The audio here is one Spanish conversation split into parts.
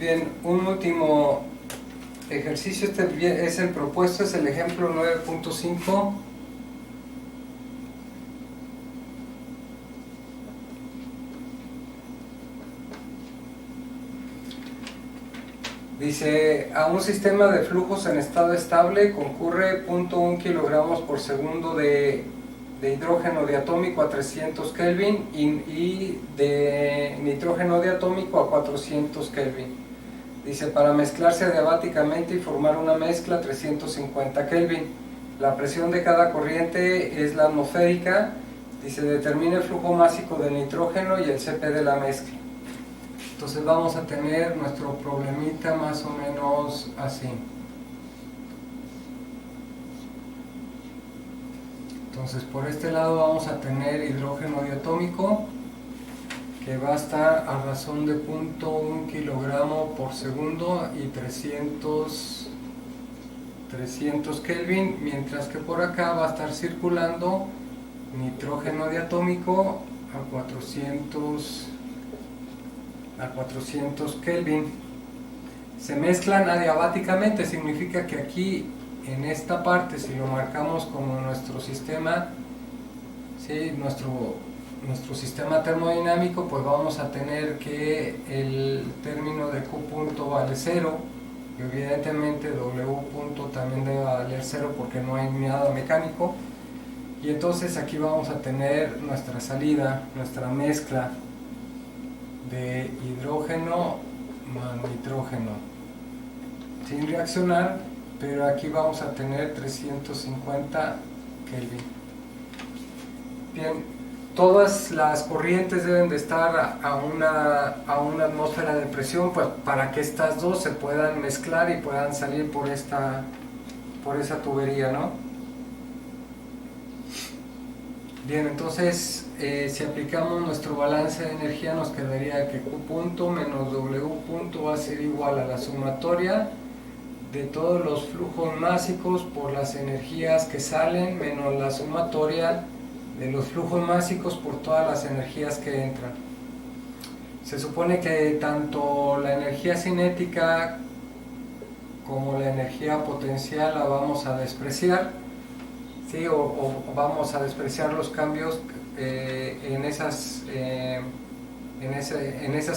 Bien, un último ejercicio, este es el propuesto, es el ejemplo 9.5. Dice, a un sistema de flujos en estado estable concurre 0.1 kilogramos por segundo de hidrógeno diatómico a 300 Kelvin y de nitrógeno diatómico a 400 Kelvin. Dice, para mezclarse adiabáticamente y formar una mezcla a 350 Kelvin. La presión de cada corriente es la atmosférica. Dice, determina el flujo másico de nitrógeno y el CP de la mezcla. Entonces vamos a tener nuestro problemita más o menos así. Entonces por este lado vamos a tener hidrógeno diatómico, que va a estar a razón de 0.1 kilogramo por segundo y 300 Kelvin, mientras que por acá va a estar circulando nitrógeno diatómico a 400 Kelvin. Se mezclan adiabáticamente, significa que aquí en esta parte, si lo marcamos como nuestro sistema, ¿sí? nuestro sistema termodinámico, pues vamos a tener que el término de Q punto vale 0, y evidentemente W punto también debe valer 0 porque no hay nada mecánico, y entonces aquí vamos a tener nuestra salida, nuestra mezcla de hidrógeno más nitrógeno sin reaccionar, pero aquí vamos a tener 350 Kelvin. Bien, todas las corrientes deben de estar a una atmósfera de presión, pues, para que estas dos se puedan mezclar y puedan salir por esa tubería, ¿no? Bien, entonces si aplicamos nuestro balance de energía, nos quedaría que Q punto menos W punto va a ser igual a la sumatoria de todos los flujos másicos por las energías que salen menos la sumatoria de los flujos másicos por todas las energías que entran. Se supone que tanto la energía cinética como la energía potencial la vamos a despreciar, ¿sí? o vamos a despreciar los cambios en esas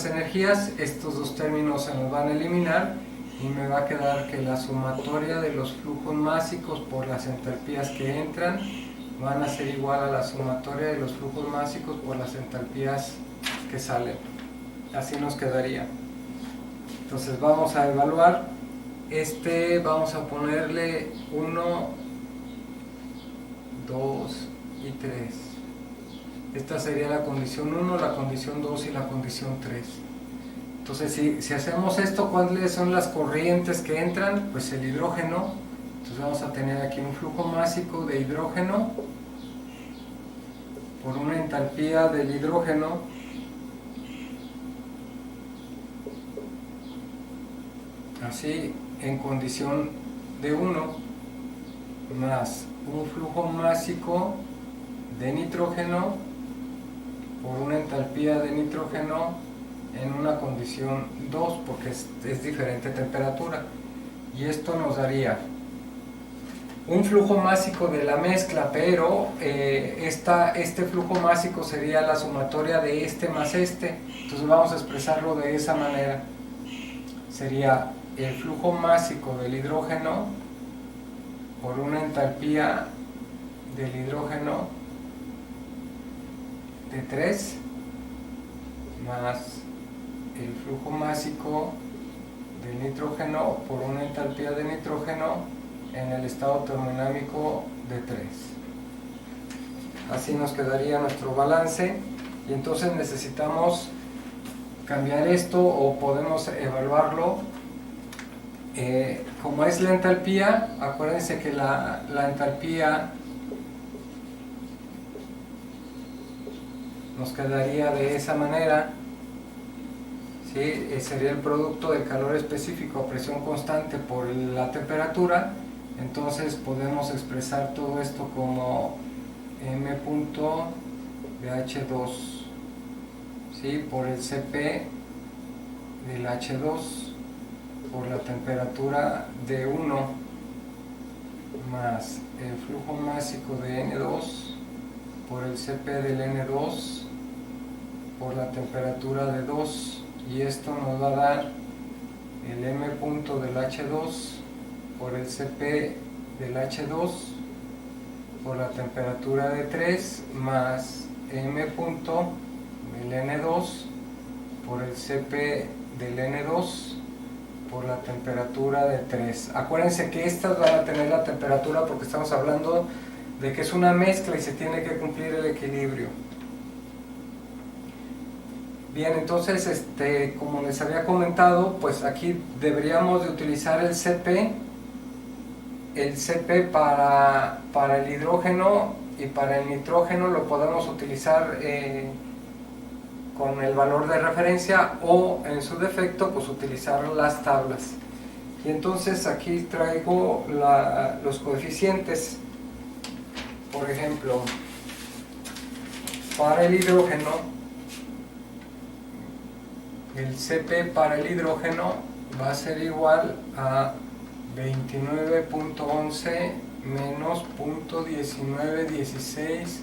energías. Estos dos términos se nos van a eliminar y me va a quedar que la sumatoria de los flujos másicos por las entalpías que entran van a ser igual a la sumatoria de los flujos másicos por las entalpías que salen. Así nos quedaría. Entonces vamos a evaluar. Vamos a ponerle 1, 2 y 3. Esta sería la condición 1, la condición 2 y la condición 3. Entonces si hacemos esto, ¿cuáles son las corrientes que entran? Pues el hidrógeno. Entonces vamos a tener aquí un flujo másico de hidrógeno por una entalpía del hidrógeno así en condición de 1 más un flujo másico de nitrógeno por una entalpía de nitrógeno en una condición 2, porque es diferente temperatura, y esto nos daría un flujo másico de la mezcla, pero este flujo másico sería la sumatoria de este más este. Entonces vamos a expresarlo de esa manera. Sería el flujo másico del hidrógeno por una entalpía del hidrógeno de 3 más el flujo másico del nitrógeno por una entalpía de nitrógeno en el estado termodinámico de 3. Así nos quedaría nuestro balance, y entonces necesitamos cambiar esto, o podemos evaluarlo como es la entalpía. Acuérdense que la entalpía nos quedaría de esa manera, ¿sí? Sería el producto del calor específico a presión constante por la temperatura. Entonces podemos expresar todo esto como m punto de H2, ¿sí? por el Cp del H2 por la temperatura de 1 más el flujo másico de N2 por el Cp del N2 por la temperatura de 2, y esto nos va a dar el M punto del H2 por el Cp del H2 por la temperatura de 3 más M punto del N2 por el Cp del N2 por la temperatura de 3. Acuérdense que estas van a tener la temperatura porque estamos hablando de que es una mezcla y se tiene que cumplir el equilibrio. Bien, entonces como les había comentado, pues aquí deberíamos de utilizar el Cp para el hidrógeno, y para el nitrógeno lo podemos utilizar con el valor de referencia, o en su defecto pues utilizar las tablas. Y entonces aquí traigo los coeficientes. Por ejemplo, para el hidrógeno, el Cp para el hidrógeno va a ser igual a 29.11 menos 0.1916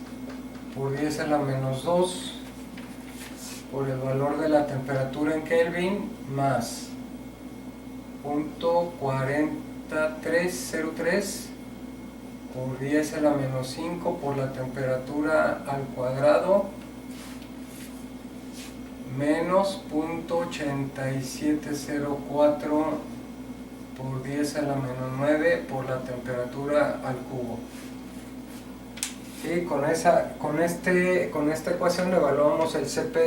por 10 a la menos 2 por el valor de la temperatura en Kelvin más 0.4303 por 10 a la menos 5 por la temperatura al cuadrado menos 0.8704 por 10 a la menos 9 por la temperatura al cubo. Y con esta ecuación le evaluamos el Cp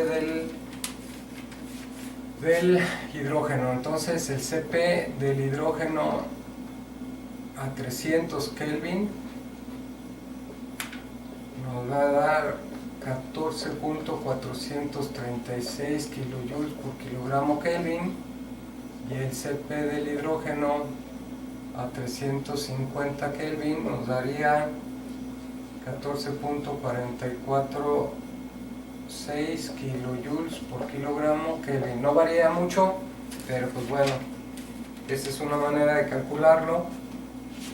del hidrógeno. Entonces el Cp del hidrógeno a 300 Kelvin nos va a dar 14.436 kilojoules por kilogramo Kelvin, y el Cp del hidrógeno a 350 Kelvin nos daría 14.446 kilojoules por kilogramo Kelvin. No varía mucho, pero pues bueno, esta es una manera de calcularlo.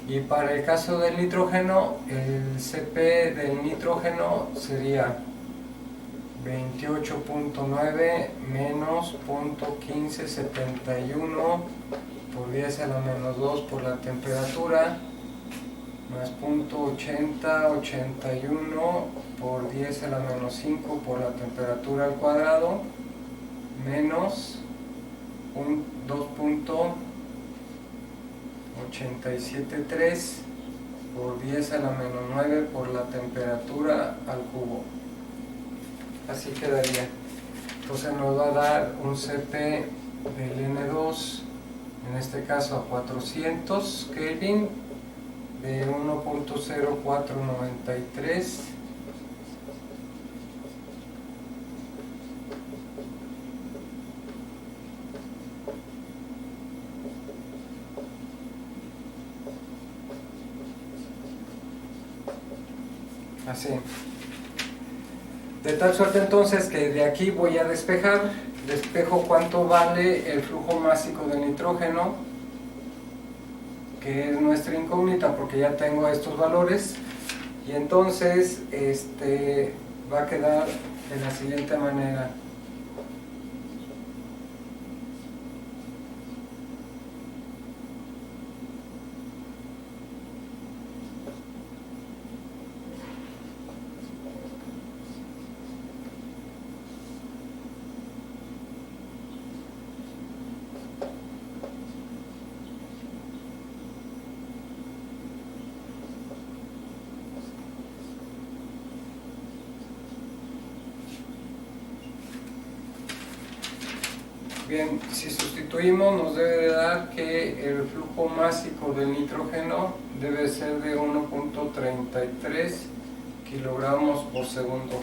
Y para el caso del nitrógeno, el Cp del nitrógeno sería 28.9 menos 0.1571 por 10 a la menos 2 por la temperatura más 0.8081 por 10 a la menos 5 por la temperatura al cuadrado menos 2.873 por 10 a la menos 9 por la temperatura al cubo. Así quedaría. Entonces nos va a dar un Cp del N2, en este caso a 400 Kelvin, de 1.0493 así. De tal suerte entonces que de aquí voy a despejo cuánto vale el flujo másico de nitrógeno, que es nuestra incógnita porque ya tengo estos valores, y entonces va a quedar de la siguiente manera. Bien, si sustituimos nos debe de dar que el flujo másico del nitrógeno debe ser de 1.33 kilogramos por segundo.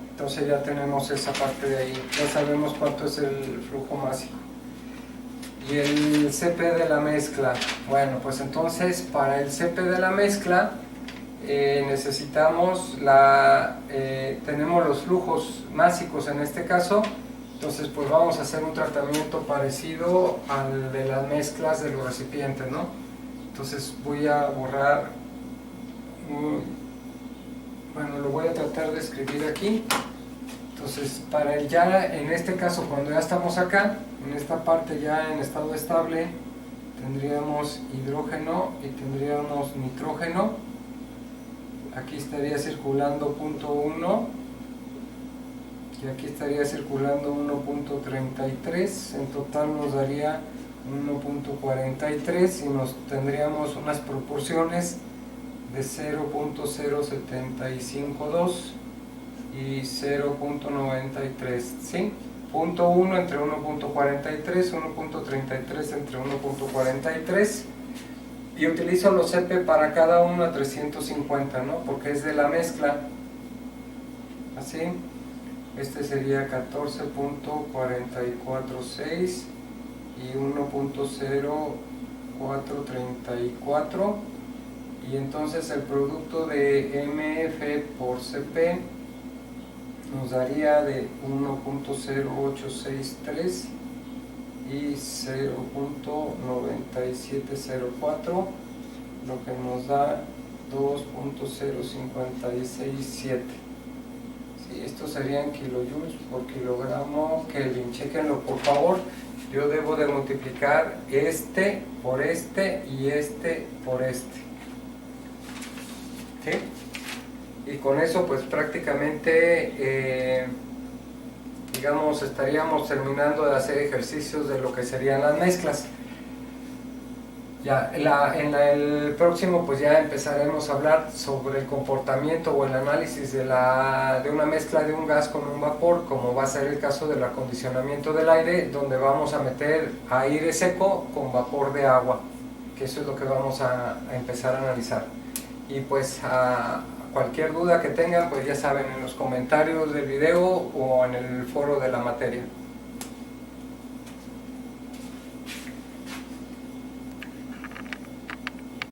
Entonces ya tenemos esa parte de ahí, ya sabemos cuánto es el flujo másico. Y el Cp de la mezcla, bueno, pues entonces para el Cp de la mezcla necesitamos tenemos los flujos másicos en este caso, entonces pues vamos a hacer un tratamiento parecido al de las mezclas de los recipientes, ¿no? Entonces voy a borrar, bueno, lo voy a tratar de escribir aquí. Entonces en este caso, cuando ya estamos acá, en esta parte ya en estado estable, tendríamos hidrógeno y tendríamos nitrógeno. Aquí estaría circulando 0.1 y aquí estaría circulando 1.33, en total nos daría 1.43 y tendríamos unas proporciones de 0.0752 y 0.93, ¿sí? 0.1 entre 1.43, 1.33 entre 1.43, y utilizo los CP para cada uno a 350, ¿no? Porque es de la mezcla, así. Este sería 14.446 y 1.0434, y entonces el producto de MF por CP nos daría de 1.0863 y 0.9704, lo que nos da 2.0567. Sí, estos serían kilojoules por kilogramo Kelvin. Chéquenlo por favor. Yo debo de multiplicar este por este y este por este, ¿sí? Y con eso pues prácticamente digamos estaríamos terminando de hacer ejercicios de lo que serían las mezclas. Ya en el próximo pues ya empezaremos a hablar sobre el comportamiento o el análisis de una mezcla de un gas con un vapor, como va a ser el caso del acondicionamiento del aire, donde vamos a meter aire seco con vapor de agua, que eso es lo que vamos a empezar a analizar. Y pues cualquier duda que tengan, pues ya saben, en los comentarios del video o en el foro de la materia.